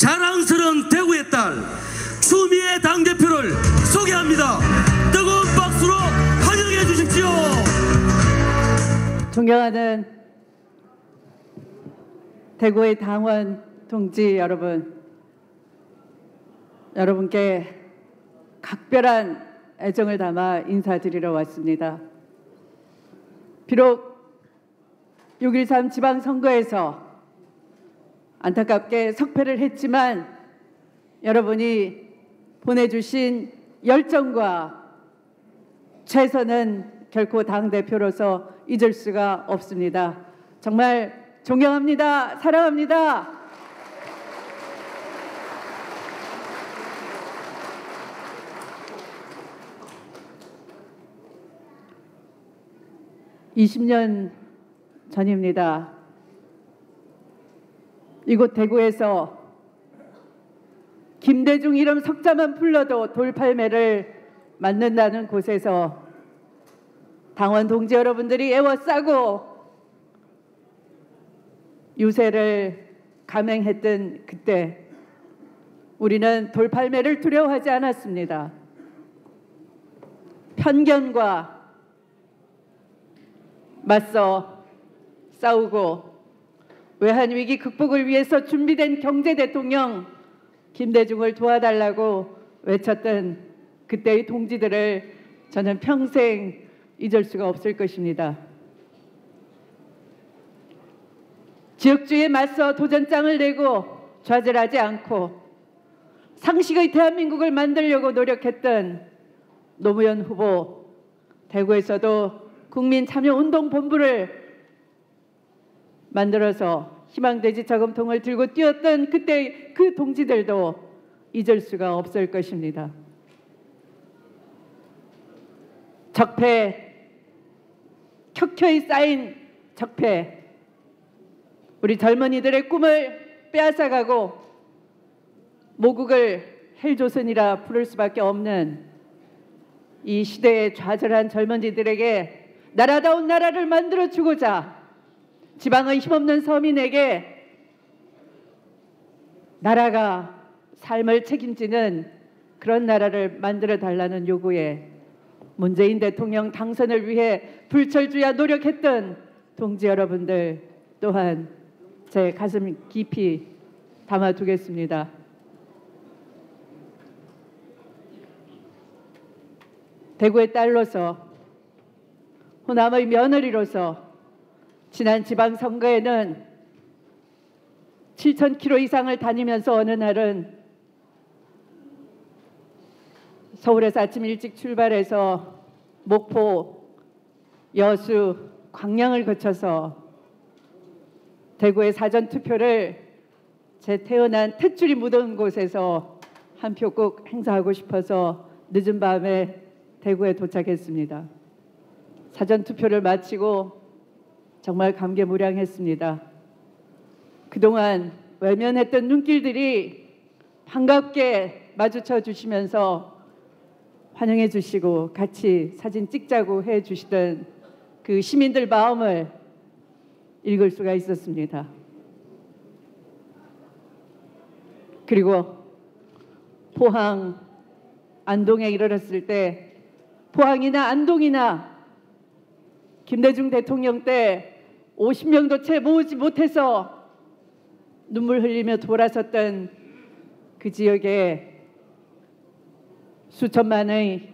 자랑스러운 대구의 딸 추미애 당대표를 소개합니다. 뜨거운 박수로 환영해 주십시오. 존경하는 대구의 당원 동지 여러분, 여러분께 각별한 애정을 담아 인사드리러 왔습니다. 비록 6.13 지방선거에서 안타깝게 석패를 했지만 여러분이 보내주신 열정과 최선은 결코 당대표로서 잊을 수가 없습니다. 정말 존경합니다. 사랑합니다. (20년) 전입니다. 이곳 대구에서 김대중 이름 석자만 불러도 돌팔매를 맞는다는 곳에서 당원 동지 여러분들이 애워싸고 유세를 감행했던 그때 우리는 돌팔매를 두려워하지 않았습니다. 편견과 맞서 싸우고 외환위기 극복을 위해서 준비된 경제대통령 김대중을 도와달라고 외쳤던 그때의 동지들을 저는 평생 잊을 수가 없을 것입니다. 지역주의에 맞서 도전장을 내고 좌절하지 않고 상식의 대한민국을 만들려고 노력했던 노무현 후보, 대구에서도 국민참여운동본부를 만들어서 희망돼지 저금통을 들고 뛰었던 그때 그 동지들도 잊을 수가 없을 것입니다. 적폐, 켜켜이 쌓인 적폐, 우리 젊은이들의 꿈을 빼앗아가고 모국을 헬조선이라 부를 수밖에 없는 이 시대의 좌절한 젊은이들에게 나라다운 나라를 만들어주고자 지방의 힘없는 서민에게 나라가 삶을 책임지는 그런 나라를 만들어달라는 요구에 문재인 대통령 당선을 위해 불철주야 노력했던 동지 여러분들 또한 제 가슴 깊이 담아두겠습니다. 대구의 딸로서 호남의 며느리로서 지난 지방선거에는 7,000km 이상을 다니면서 어느 날은 서울에서 아침 일찍 출발해서 목포, 여수, 광양을 거쳐서 대구의 사전투표를 제 태어난 탯줄이 묻은 곳에서 한 표 꼭 행사하고 싶어서 늦은 밤에 대구에 도착했습니다. 사전투표를 마치고 정말 감개무량했습니다. 그동안 외면했던 눈길들이 반갑게 마주쳐 주시면서 환영해 주시고 같이 사진 찍자고 해 주시던 그 시민들 마음을 읽을 수가 있었습니다. 그리고 포항, 안동에 이르렀을 때 포항이나 안동이나 김대중 대통령 때 50명도 채 모으지 못해서 눈물 흘리며 돌아섰던 그 지역에 수천만의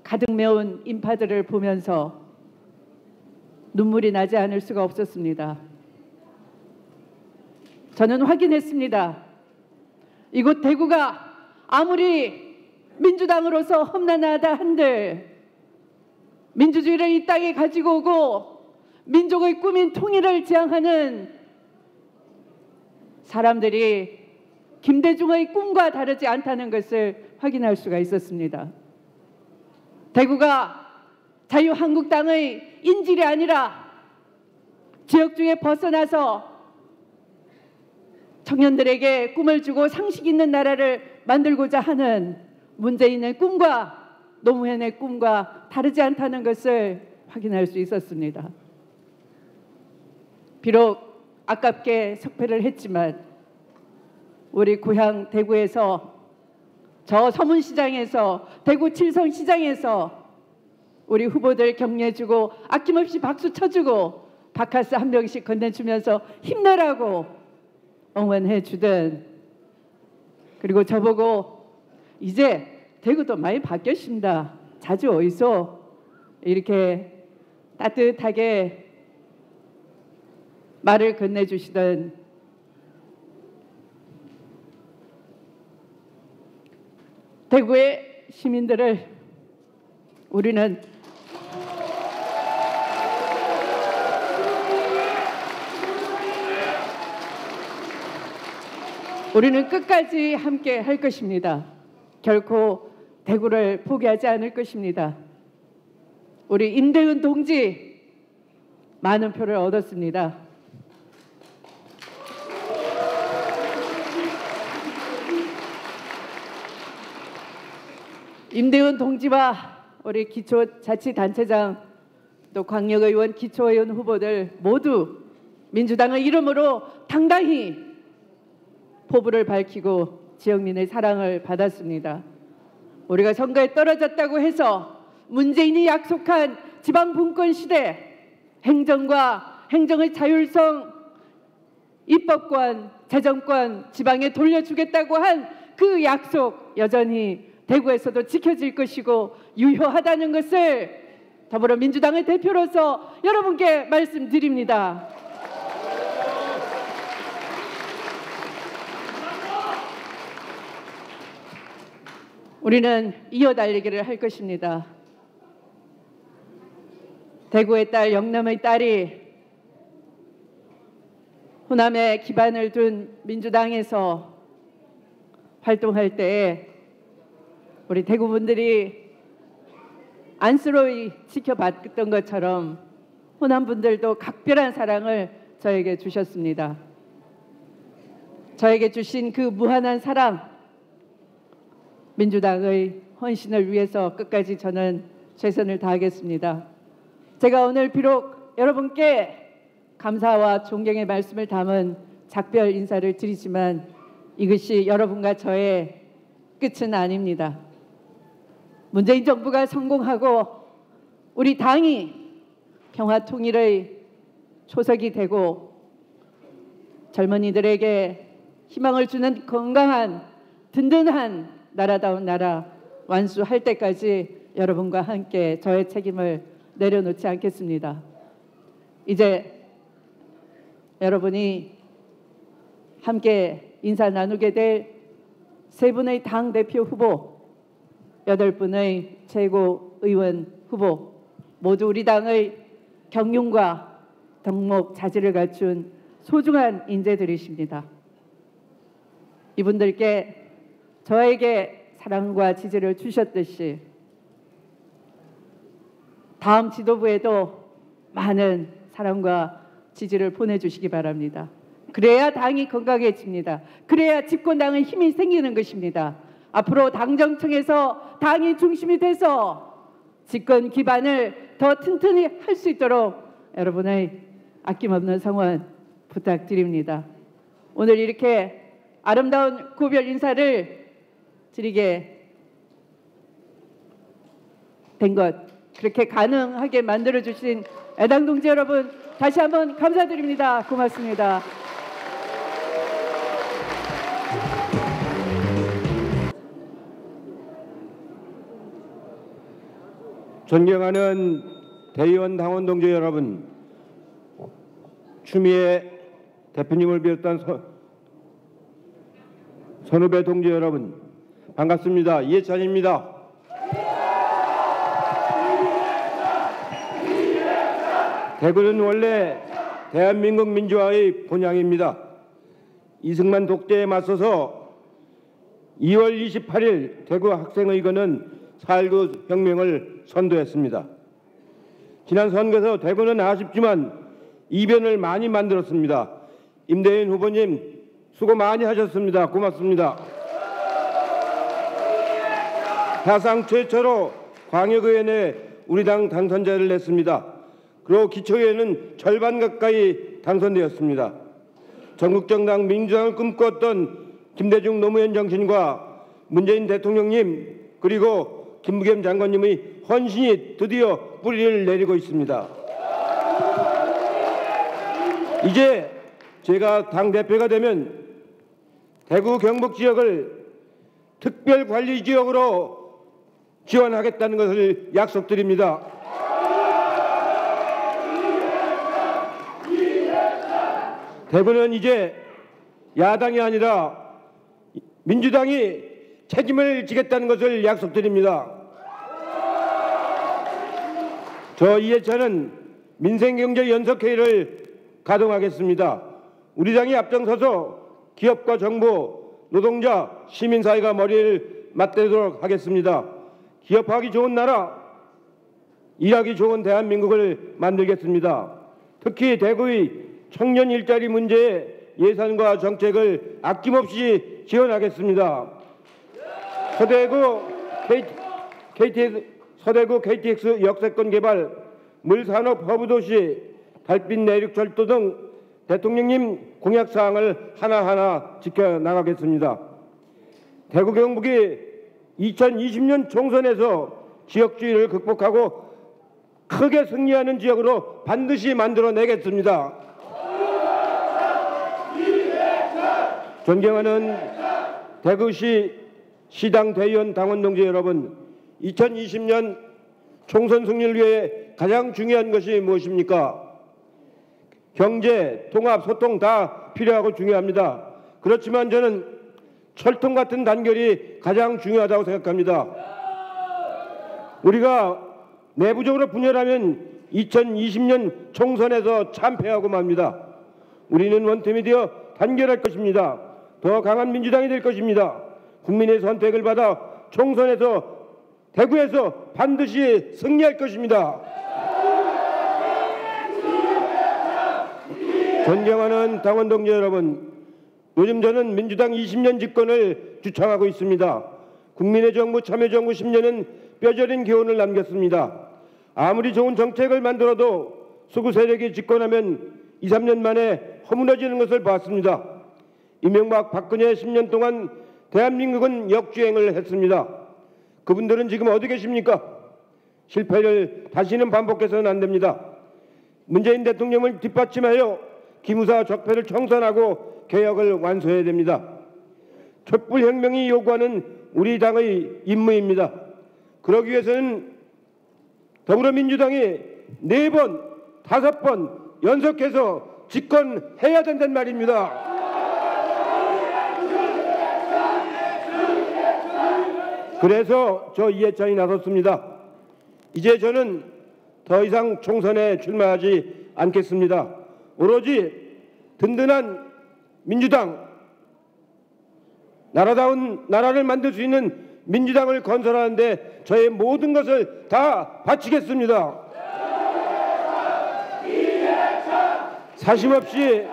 가득 메운 인파들을 보면서 눈물이 나지 않을 수가 없었습니다. 저는 확인했습니다. 이곳 대구가 아무리 민주당으로서 험난하다 한들 민주주의를 이 땅에 가지고 오고 민족의 꿈인 통일을 지향하는 사람들이 김대중의 꿈과 다르지 않다는 것을 확인할 수가 있었습니다. 대구가 자유한국당의 인질이 아니라 지역주의에 벗어나서 청년들에게 꿈을 주고 상식 있는 나라를 만들고자 하는 문재인의 꿈과 노무현의 꿈과 다르지 않다는 것을 확인할 수 있었습니다. 비록 아깝게 석패를 했지만 우리 고향 대구에서, 저 서문시장에서, 대구 칠성시장에서 우리 후보들 격려해주고 아낌없이 박수 쳐주고 바카스 한 병씩 건네주면서 힘내라고 응원해주던, 그리고 저보고 이제 대구도 많이 바뀌었습니다, 자주 어디서 이렇게 따뜻하게 말을 건네주시던 대구의 시민들을 우리는 끝까지 함께 할 것입니다. 결코 대구를 포기하지 않을 것입니다. 우리 임대훈 동지 많은 표를 얻었습니다. 임대훈 동지와 우리 기초자치단체장, 또 광역의원, 기초의원 후보들 모두 민주당의 이름으로 당당히 포부를 밝히고 지역민의 사랑을 받았습니다. 우리가 선거에 떨어졌다고 해서 문재인이 약속한 지방분권 시대, 행정과 행정의 자율성, 입법권, 재정권 지방에 돌려주겠다고 한 그 약속 여전히 대구에서도 지켜질 것이고 유효하다는 것을 더불어민주당의 대표로서 여러분께 말씀드립니다. 우리는 이어달리기를 할 것입니다. 대구의 딸, 영남의 딸이 호남에 기반을 둔 민주당에서 활동할 때 우리 대구분들이 안쓰러이 지켜봤던 것처럼 호남분들도 각별한 사랑을 저에게 주셨습니다. 저에게 주신 그 무한한 사랑, 민주당의 헌신을 위해서 끝까지 저는 최선을 다하겠습니다. 제가 오늘 비록 여러분께 감사와 존경의 말씀을 담은 작별 인사를 드리지만 이것이 여러분과 저의 끝은 아닙니다. 문재인 정부가 성공하고 우리 당이 평화통일의 초석이 되고 젊은이들에게 희망을 주는 건강한 든든한 나라다운 나라 완수할 때까지 여러분과 함께 저의 책임을 내려놓지 않겠습니다. 이제 여러분이 함께 인사 나누게 될 세 분의 당대표 후보, 8분의 최고의원 후보, 모두 우리 당의 경륜과 덕목 자질을 갖춘 소중한 인재들이십니다. 이분들께 저에게 사랑과 지지를 주셨듯이 다음 지도부에도 많은 사랑과 지지를 보내주시기 바랍니다. 그래야 당이 건강해집니다. 그래야 집권당의 힘이 생기는 것입니다. 앞으로 당정청에서 당이 중심이 돼서 집권 기반을 더 튼튼히 할 수 있도록 여러분의 아낌없는 성원 부탁드립니다. 오늘 이렇게 아름다운 고별 인사를 드리게 된 것, 그렇게 가능하게 만들어주신 애당 동지 여러분 다시 한번 감사드립니다. 고맙습니다. 존경하는 대의원 당원 동지 여러분, 추미애 대표님을 비롯한 선후배 동지 여러분, 반갑습니다. 이해찬입니다. 대구는 원래 대한민국 민주화의 본향입니다. 이승만 독재에 맞서서 2월 28일 대구 학생의원은 4.19 혁명을 선도했습니다. 지난 선거에서 대구는 아쉽지만 이변을 많이 만들었습니다. 임대인 후보님 수고 많이 하셨습니다. 고맙습니다. 사상 최초로 광역의원에 우리 당 당선자를 냈습니다. 그리고 기초의원은 절반 가까이 당선되었습니다. 전국정당 민주당을 꿈꿨던 김대중 노무현 정신과 문재인 대통령님 그리고 김부겸 장관님의 헌신이 드디어 뿌리를 내리고 있습니다. 이제 제가 당대표가 되면 대구 경북 지역을 특별관리지역으로 지원하겠다는 것을 약속드립니다. 대구는 이제 야당이 아니라 민주당이 책임을 지겠다는 것을 약속드립니다. 저 이해찬은 민생경제연석회의를 가동하겠습니다. 우리 당이 앞장서서 기업과 정부, 노동자, 시민사회가 머리를 맞대도록 하겠습니다. 기업하기 좋은 나라, 일하기 좋은 대한민국을 만들겠습니다. 특히 대구의 청년 일자리 문제에 예산과 정책을 아낌없이 지원하겠습니다. 서대구 KTX 역세권 개발, 물산업 허브도시, 달빛 내륙철도 등 대통령님 공약사항을 하나하나 지켜나가겠습니다. 대구 경북이 2020년 총선에서 지역주의를 극복하고 크게 승리하는 지역으로 반드시 만들어내겠습니다. 존경하는 대구시 시당 대의원 당원 동지 여러분, 2020년 총선 승리를 위해 가장 중요한 것이 무엇입니까? 경제, 통합, 소통 다 필요하고 중요합니다. 그렇지만 저는 철통 같은 단결이 가장 중요하다고 생각합니다. 우리가 내부적으로 분열하면 2020년 총선에서 참패하고 맙니다. 우리는 원팀이 되어 단결할 것입니다. 더 강한 민주당이 될 것입니다. 국민의 선택을 받아 총선에서 대구에서 반드시 승리할 것입니다. 존경하는 당원 동지 여러분, 요즘 저는 민주당 20년 집권을 주창하고 있습니다. 국민의 정부, 참여정부 10년은 뼈저린 교훈을 남겼습니다. 아무리 좋은 정책을 만들어도 수구 세력이 집권하면 2, 3년 만에 허무너지는 것을 봤습니다. 이명박, 박근혜 10년 동안 대한민국은 역주행을 했습니다. 그분들은 지금 어디 계십니까? 실패를 다시는 반복해서는 안 됩니다. 문재인 대통령을 뒷받침하여 기무사 적폐를 청산하고 개혁을 완수해야 됩니다. 촛불혁명이 요구하는 우리 당의 임무입니다. 그러기 위해서는 더불어민주당이 4번, 5번 연속해서 집권해야 된단 말입니다. 그래서 저 이해찬이 나섰습니다. 이제 저는 더 이상 총선에 출마하지 않겠습니다. 오로지 든든한 민주당, 나라다운 나라를 만들 수 있는 민주당을 건설하는데 저의 모든 것을 다 바치겠습니다. 사심 없이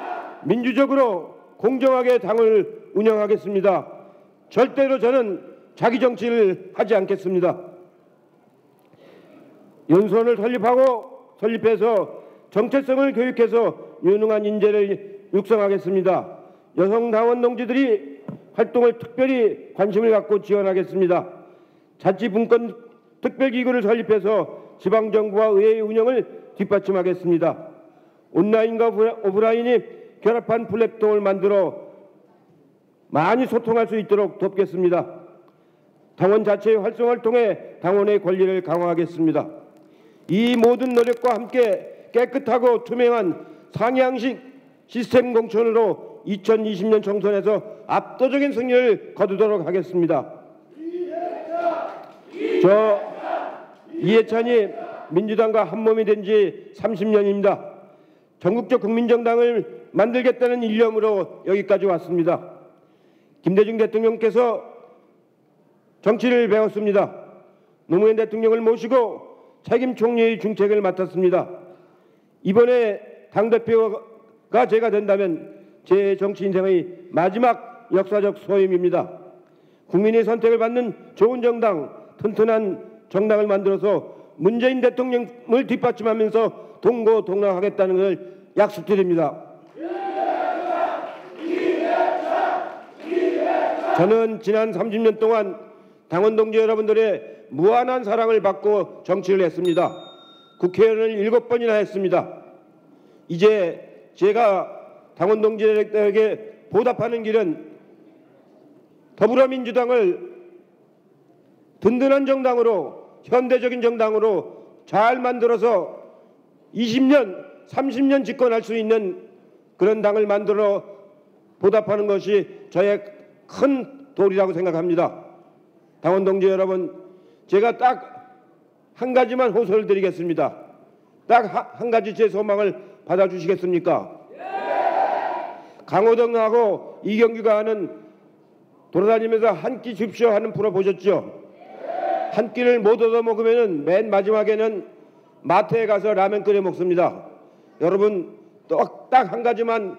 민주적으로 공정하게 당을 운영하겠습니다. 절대로 저는 자기 정치를 하지 않겠습니다. 연수원을 설립해서 정체성을 교육해서 유능한 인재를 육성하겠습니다. 여성 당원 동지들이 활동을 특별히 관심을 갖고 지원하겠습니다. 자치분권 특별기구를 설립해서 지방정부와 의회의 운영을 뒷받침하겠습니다. 온라인과 오프라인이 결합한 플랫폼을 만들어 많이 소통할 수 있도록 돕겠습니다. 당원 자체의 활성화를 통해 당원의 권리를 강화하겠습니다. 이 모든 노력과 함께 깨끗하고 투명한 상향식 시스템 공천으로 2020년 총선에서 압도적인 승리를 거두도록 하겠습니다. 저 이해찬이 민주당과 한몸이 된 지 30년입니다. 전국적 국민정당을 만들겠다는 일념으로 여기까지 왔습니다. 김대중 대통령께서 정치를 배웠습니다. 노무현 대통령을 모시고 책임 총리의 중책을 맡았습니다. 이번에 당대표가 제가 된다면 제 정치 인생의 마지막 역사적 소임입니다. 국민의 선택을 받는 좋은 정당, 튼튼한 정당을 만들어서 문재인 대통령을 뒷받침하면서 동고동락하겠다는 걸 약속드립니다. 저는 지난 30년 동안 당원 동지 여러분들의 무한한 사랑을 받고 정치를 했습니다. 국회의원을 7번이나 했습니다. 이제 제가 당원 동지들에게 보답하는 길은 더불어민주당을 든든한 정당으로, 현대적인 정당으로 잘 만들어서 20년, 30년 집권할 수 있는 그런 당을 만들어 보답하는 것이 저의 큰 도리라고 생각합니다. 당원 동지 여러분, 제가 딱 한 가지만 호소를 드리겠습니다. 딱 한 가지 제 소망을 받아주시겠습니까? 강호동하고 이경규가 하는 돌아다니면서 한 끼 줍쇼 하는 프로 보셨죠? 한 끼를 못 얻어 먹으면 맨 마지막에는 마트에 가서 라면 끓여 먹습니다. 여러분, 딱 한 가지만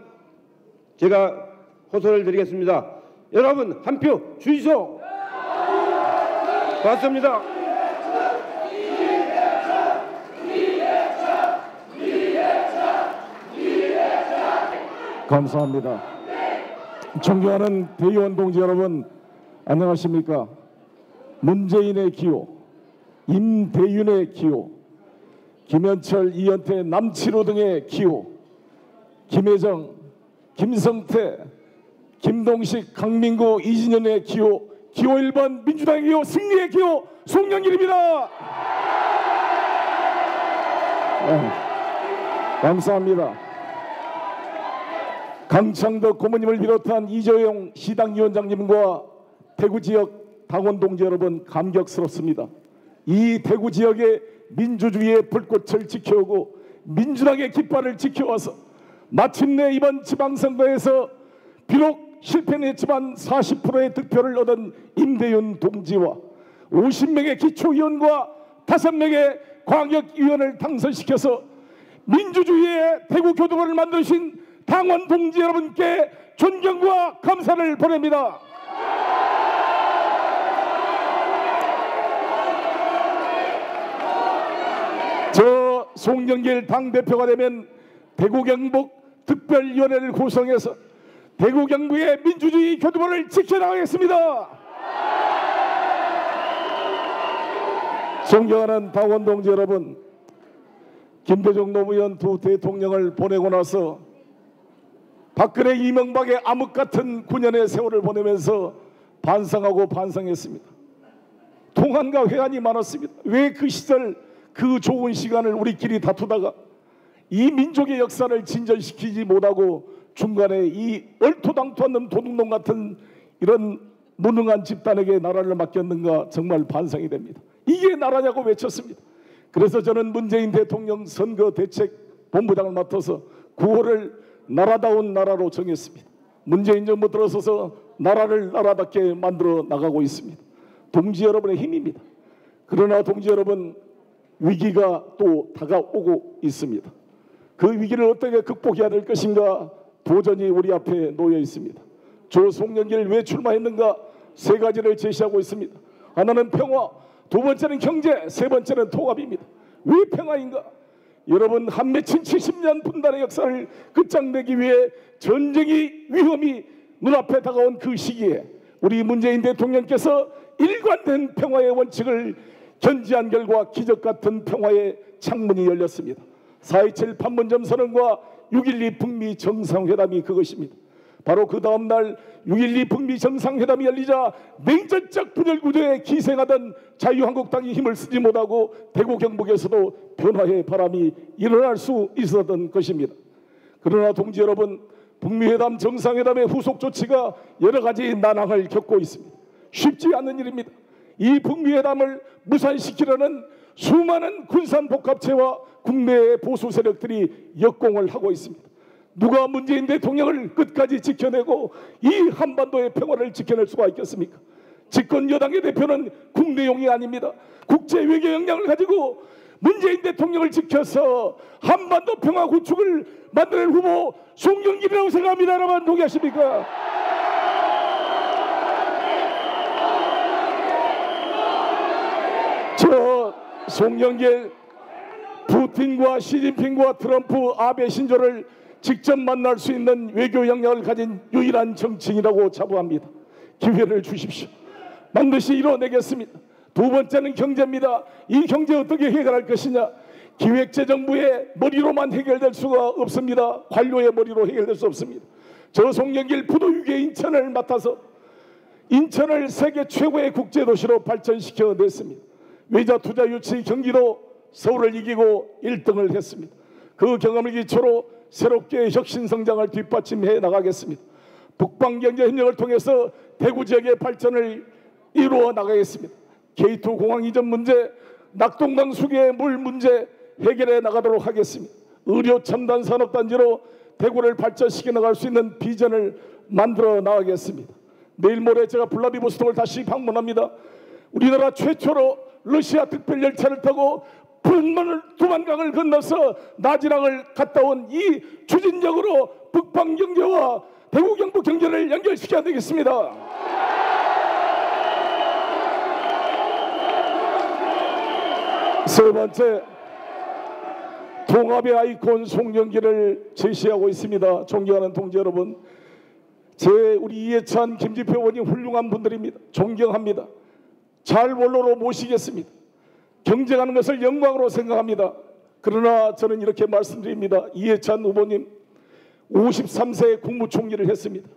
제가 호소를 드리겠습니다. 여러분, 한 표 주이소. 고맙습니다. 감사합니다. 존경하는 대의원 동지 여러분, 안녕하십니까? 문재인의 기호, 임대윤의 기호, 김현철, 이현태, 남치로 등의 기호, 김혜정, 김성태, 김동식, 강민구, 이진현의 기호, 기호 1번 민주당의 기호, 승리의 기호 송영길입니다. 감사합니다. 강창덕 고모님을 비롯한 이재용 시당위원장님과 대구 지역 당원 동지 여러분, 감격스럽습니다. 이 대구 지역의 민주주의의 불꽃을 지켜오고 민주당의 깃발을 지켜와서 마침내 이번 지방선거에서 비록 실패는 했지만 40%의 득표를 얻은 임대윤 동지와 50명의 기초의원과 5명의 광역의원을 당선시켜서 민주주의의 대구 교도관을 만드신 당원 동지 여러분께 존경과 감사를 보냅니다. 저 송영길 당대표가 되면 대구 경북 특별위원회를 구성해서 대구 경북의 민주주의 교도관을 지켜나가겠습니다. 존경하는 당원 동지 여러분, 김대중 노무현 두 대통령을 보내고 나서 박근혜 이명박의 암흑 같은 9년의 세월을 보내면서 반성하고 반성했습니다. 통한과 회한이 많았습니다. 왜 그 시절 그 좋은 시간을 우리끼리 다투다가 이 민족의 역사를 진전시키지 못하고 중간에 이 얼토당토하는 도둑놈 같은 이런 무능한 집단에게 나라를 맡겼는가, 정말 반성이 됩니다. 이게 나라냐고 외쳤습니다. 그래서 저는 문재인 대통령 선거대책본부장을 맡아서 9월을 나라다운 나라로 정했습니다. 문재인 정부 들어서서 나라를 나라답게 만들어 나가고 있습니다. 동지 여러분의 힘입니다. 그러나 동지 여러분, 위기가 또 다가오고 있습니다. 그 위기를 어떻게 극복해야 될 것인가, 도전이 우리 앞에 놓여 있습니다. 조 송영길 왜 출마했는가, 3가지를 제시하고 있습니다. 하나는 평화, 2번째는 경제, 3번째는 통합입니다. 왜 평화인가? 여러분, 한맺힌 70년 분단의 역사를 끝장내기 위해 전쟁이 위험이 눈앞에 다가온 그 시기에 우리 문재인 대통령께서 일관된 평화의 원칙을 견지한 결과 기적 같은 평화의 창문이 열렸습니다. 4.27 판문점 선언과 6.12 북미 정상회담이 그것입니다. 바로 그 다음 날 6.12 북미 정상회담이 열리자 냉전적 분열 구조에 기생하던 자유한국당이 힘을 쓰지 못하고 대구 경북에서도 변화의 바람이 일어날 수 있었던 것입니다. 그러나 동지 여러분, 북미회담 정상회담의 후속 조치가 여러 가지 난항을 겪고 있습니다. 쉽지 않은 일입니다. 이 북미회담을 무산시키려는 수많은 군산복합체와 국내의 보수 세력들이 역공을 하고 있습니다. 누가 문재인 대통령을 끝까지 지켜내고 이 한반도의 평화를 지켜낼 수가 있겠습니까? 집권 여당의 대표는 국내용이 아닙니다. 국제 외교 역량을 가지고 문재인 대통령을 지켜서 한반도 평화 구축을 만드는 후보 송영길이라고 생각합니다. 여러분, 동의하십니까? 저 송영길, 푸틴과 시진핑과 트럼프, 아베 신조를 직접 만날 수 있는 외교 역량을 가진 유일한 정치인이라고 자부합니다. 기회를 주십시오. 반드시 이뤄내겠습니다. 두 번째는 경제입니다. 이 경제 어떻게 해결할 것이냐? 기획재정부의 머리로만 해결될 수가 없습니다. 관료의 머리로 해결될 수 없습니다. 저송영길 부도유계 인천을 맡아서 인천을 세계 최고의 국제도시로 발전시켜 냈습니다. 외자 투자 유치 경기도 서울을 이기고 1등을 했습니다. 그 경험을 기초로 새롭게 혁신 성장을 뒷받침해 나가겠습니다. 북방경제협력을 통해서 대구 지역의 발전을 이루어 나가겠습니다. K2 공항 이전 문제, 낙동강 수계 물 문제 해결해 나가도록 하겠습니다. 의료 첨단 산업단지로 대구를 발전시켜 나갈 수 있는 비전을 만들어 나가겠습니다. 내일 모레 제가 블라디보스톡을 다시 방문합니다. 우리나라 최초로 러시아 특별 열차를 타고 두만강을 건너서 나지랑을 갔다 온 이 추진력으로 북방 경제와 대구 경북 경제를 연결시켜야 되겠습니다. 세 번째, 통합의 아이콘 송영길을 제시하고 있습니다. 존경하는 동지 여러분, 우리 이해찬, 김지표 의원님 훌륭한 분들입니다. 존경합니다. 잘 원로로 모시겠습니다. 경쟁하는 것을 영광으로 생각합니다. 그러나 저는 이렇게 말씀드립니다. 이해찬 후보님 53세 국무총리를 했습니다.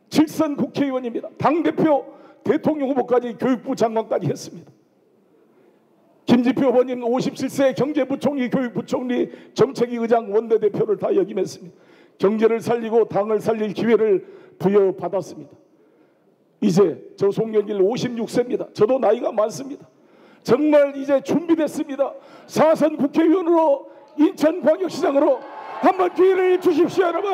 7선 국회의원입니다. 당대표, 대통령 후보까지 교육부 장관까지 했습니다. 김지표 후보님 57세 경제부총리, 교육부총리, 정책위 의장, 원내대표를 다 역임했습니다. 경제를 살리고 당을 살릴 기회를 부여받았습니다. 이제 저 송영길 56세입니다. 저도 나이가 많습니다. 정말 이제 준비됐습니다. 4선 국회의원으로 인천광역시장으로 한번 기회를 주십시오, 여러분.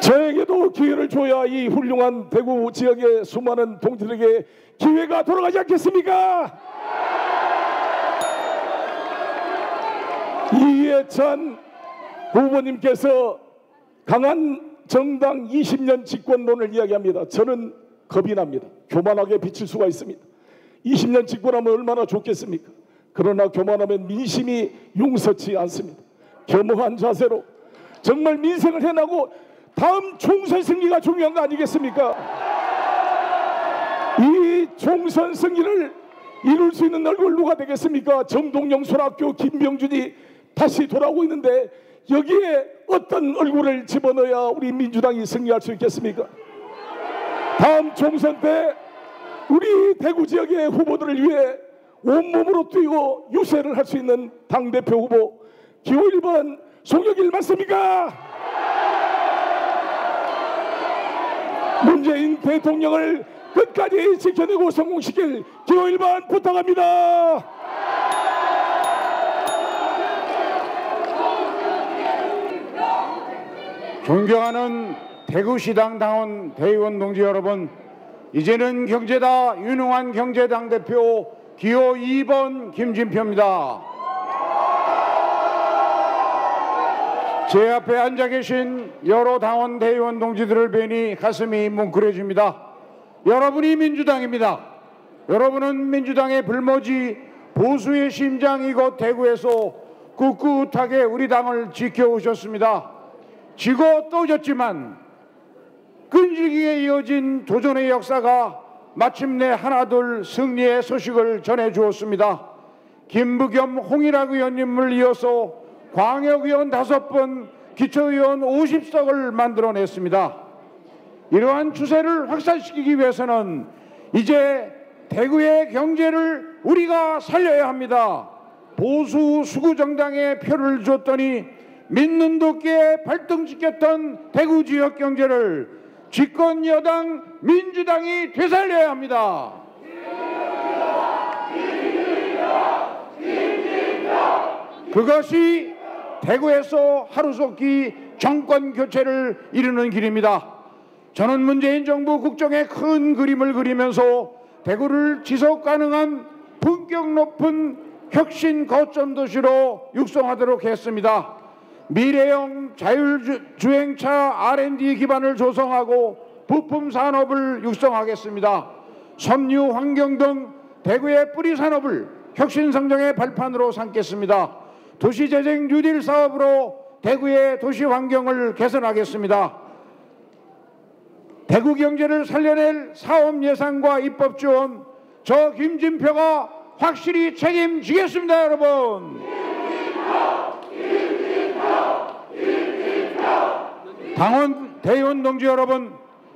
저에게도 기회를 줘야 이 훌륭한 대구 지역의 수많은 동지들에게 기회가 돌아가지 않겠습니까? 이해찬 후보님께서 강한 정당 20년 집권론을 이야기합니다. 저는 겁이 납니다. 교만하게 비칠 수가 있습니다. 20년 집권하면 얼마나 좋겠습니까? 그러나 교만하면 민심이 용서치 않습니다. 겸허한 자세로 정말 민생을 해나고 다음 총선 승리가 중요한 거 아니겠습니까? 이 총선 승리를 이룰 수 있는 얼굴 누가 되겠습니까? 정동영 손학규, 김병준이 다시 돌아오고 있는데 여기에 어떤 얼굴을 집어넣어야 우리 민주당이 승리할 수 있겠습니까? 다음 총선 때 우리 대구 지역의 후보들을 위해 온몸으로 뛰고 유세를 할 수 있는 당대표 후보 기호 1번 송영길 맞습니까? 문재인 대통령을 끝까지 지켜내고 성공시킬 기호 1번 부탁합니다. 존경하는 대구시당 당원 대의원 동지 여러분, 이제는 경제다 유능한 경제당 대표 기호 2번 김진표입니다. 제 앞에 앉아 계신 여러 당원 대의원 동지들을 뵈니 가슴이 뭉클해집니다. 여러분이 민주당입니다. 여러분은 민주당의 불모지 보수의 심장 이곳 대구에서 꿋꿋하게 우리 당을 지켜오셨습니다. 지고 또 졌지만 끈질기게 이어진 도전의 역사가 마침내 하나둘 승리의 소식을 전해주었습니다. 김부겸 홍일학 의원님을 이어서 광역의원 5번, 기초의원 50석을 만들어냈습니다. 이러한 추세를 확산시키기 위해서는 이제 대구의 경제를 우리가 살려야 합니다. 보수 수구정당에 표를 줬더니 믿는 도끼에 발등지켰던 대구 지역 경제를 집권 여당 민주당이 되살려야 합니다. 그것이 대구에서 하루속히 정권 교체를 이루는 길입니다. 저는 문재인 정부 국정의 큰 그림을 그리면서 대구를 지속 가능한 품격 높은 혁신 거점 도시로 육성하도록 했습니다. 미래형 자율주행차 R&D 기반을 조성하고 부품 산업을 육성하겠습니다. 섬유, 환경 등 대구의 뿌리 산업을 혁신 성장의 발판으로 삼겠습니다. 도시재생 뉴딜 사업으로 대구의 도시 환경을 개선하겠습니다. 대구 경제를 살려낼 사업 예산과 입법 지원 저 김진표가 확실히 책임지겠습니다. 여러분, 당원 대의원 동지 여러분,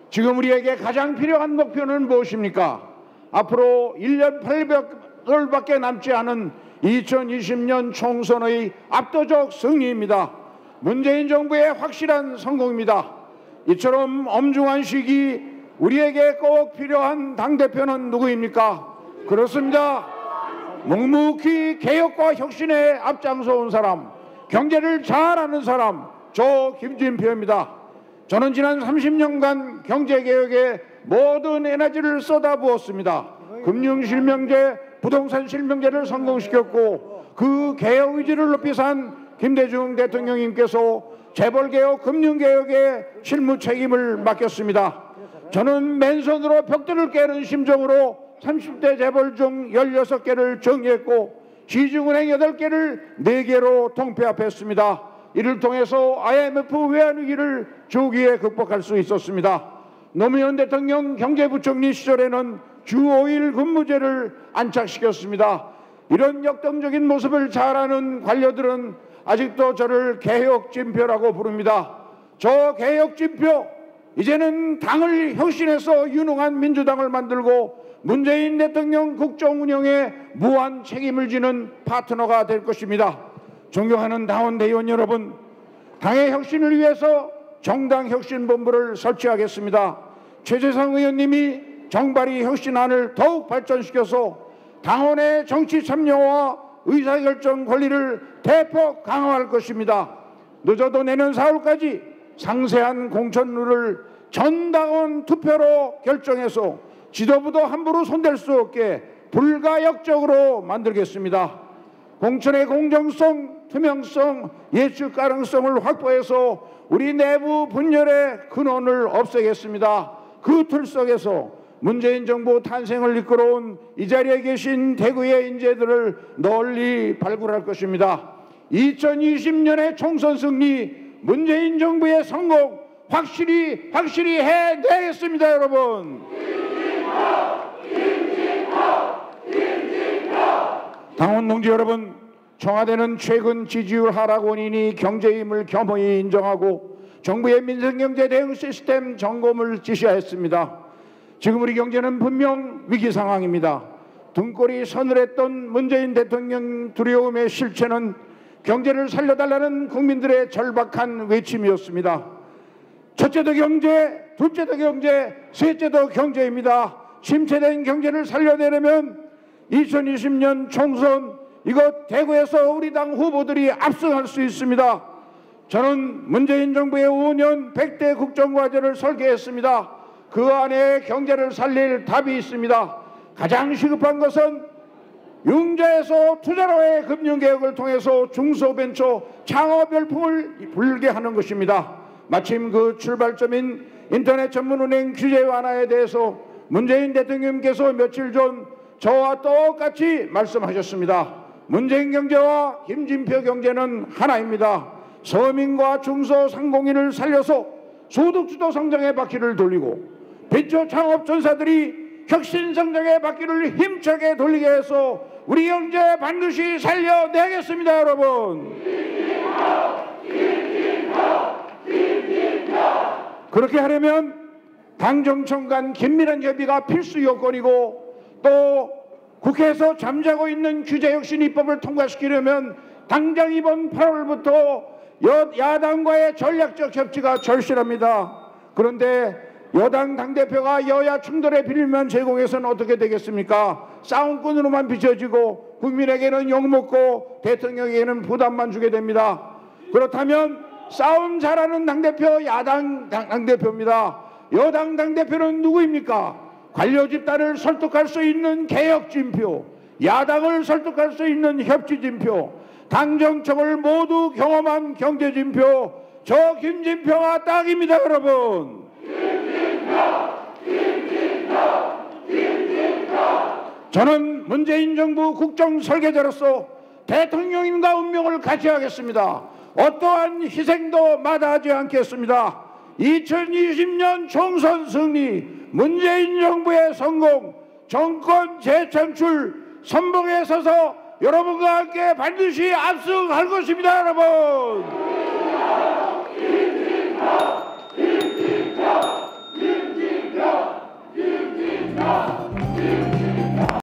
지금 우리에게 가장 필요한 목표는 무엇입니까? 앞으로 1년 800일밖에 남지 않은 2020년 총선의 압도적 승리입니다. 문재인 정부의 확실한 성공입니다. 이처럼 엄중한 시기 우리에게 꼭 필요한 당대표는 누구입니까? 그렇습니다. 묵묵히 개혁과 혁신에 앞장서 온 사람, 경제를 잘 아는 사람, 저 김진표입니다. 저는 지난 30년간 경제개혁에 모든 에너지를 쏟아부었습니다. 금융실명제, 부동산 실명제를 성공시켰고 그 개혁 의지를 높이 산 김대중 대통령님께서 재벌개혁, 금융개혁에 실무 책임을 맡겼습니다. 저는 맨손으로 벽돌을 깨는 심정으로 30대 재벌 중 16개를 정리했고 시중은행 8개를 4개로 통폐합했습니다. 이를 통해서 IMF 외환위기를 조기에 극복할 수 있었습니다. 노무현 대통령 경제부총리 시절에는 주 5일 근무제를 안착시켰습니다. 이런 역동적인 모습을 잘 아는 관료들은 아직도 저를 개혁진표라고 부릅니다. 저 개혁진표, 이제는 당을 혁신해서 유능한 민주당을 만들고 문재인 대통령 국정 운영에 무한 책임을 지는 파트너가 될 것입니다. 존경하는 당원 대의원 여러분, 당의 혁신을 위해서 정당혁신본부를 설치하겠습니다. 최재성 의원님이 정발이 혁신안을 더욱 발전시켜서 당원의 정치 참여와 의사결정 권리를 대폭 강화할 것입니다. 늦어도 내년 4월까지 상세한 공천룰을 전 당원 투표로 결정해서 지도부도 함부로 손댈 수 없게 불가역적으로 만들겠습니다. 공천의 공정성, 투명성, 예측 가능성을 확보해서 우리 내부 분열의 근원을 없애겠습니다. 그 틀 속에서 문재인 정부 탄생을 이끌어온 이 자리에 계신 대구의 인재들을 널리 발굴할 것입니다. 2020년의 총선 승리, 문재인 정부의 성공 확실히 해내겠습니다. 여러분, 당원 동지 여러분, 청와대는 최근 지지율 하락 원인이 경제임을 겸허히 인정하고 정부의 민생경제 대응 시스템 점검을 지시하였습니다. 지금 우리 경제는 분명 위기 상황입니다. 등골이 서늘했던 문재인 대통령 두려움의 실체는 경제를 살려달라는 국민들의 절박한 외침이었습니다. 첫째도 경제, 둘째도 경제, 셋째도 경제입니다. 침체된 경제를 살려내려면 2020년 총선 이곳 대구에서 우리 당 후보들이 압승할 수 있습니다. 저는 문재인 정부의 5년 100대 국정과제를 설계했습니다. 그 안에 경제를 살릴 답이 있습니다. 가장 시급한 것은 융자에서 투자로의 금융개혁을 통해서 중소벤처 창업 열풍을 불게 하는 것입니다. 마침 그 출발점인 인터넷 전문은행 규제 완화에 대해서 문재인 대통령께서 며칠 전 저와 똑같이 말씀하셨습니다. 문재인 경제와 김진표 경제는 하나입니다. 서민과 중소상공인을 살려서 소득주도 성장의 바퀴를 돌리고 벤처 창업 전사들이 혁신 성장의 바퀴를 힘차게 돌리게 해서 우리 경제 반드시 살려내겠습니다. 여러분, 그렇게 하려면 당정청 간 긴밀한 협의가 필수 요건이고 또 국회에서 잠자고 있는 규제혁신 입법을 통과시키려면 당장 이번 8월부터 야당과의 전략적 협치가 절실합니다. 그런데 여당 당대표가 여야 충돌의 비밀만 제공해서는 어떻게 되겠습니까? 싸움꾼으로만 비춰지고 국민에게는 욕먹고 대통령에게는 부담만 주게 됩니다. 그렇다면 싸움 잘하는 당대표 야당 당대표입니다. 여당 당대표는 누구입니까? 관료 집단을 설득할 수 있는 개혁진표, 야당을 설득할 수 있는 협치진표, 당정청을 모두 경험한 경제진표, 저 김진표가 딱입니다. 여러분, 저는 문재인 정부 국정 설계자로서 대통령님과 운명을 같이 하겠습니다. 어떠한 희생도 마다하지 않겠습니다. 2020년 총선 승리, 문재인 정부의 성공, 정권 재창출 선봉에 서서 여러분과 함께 반드시 압승할 것입니다. 여러분.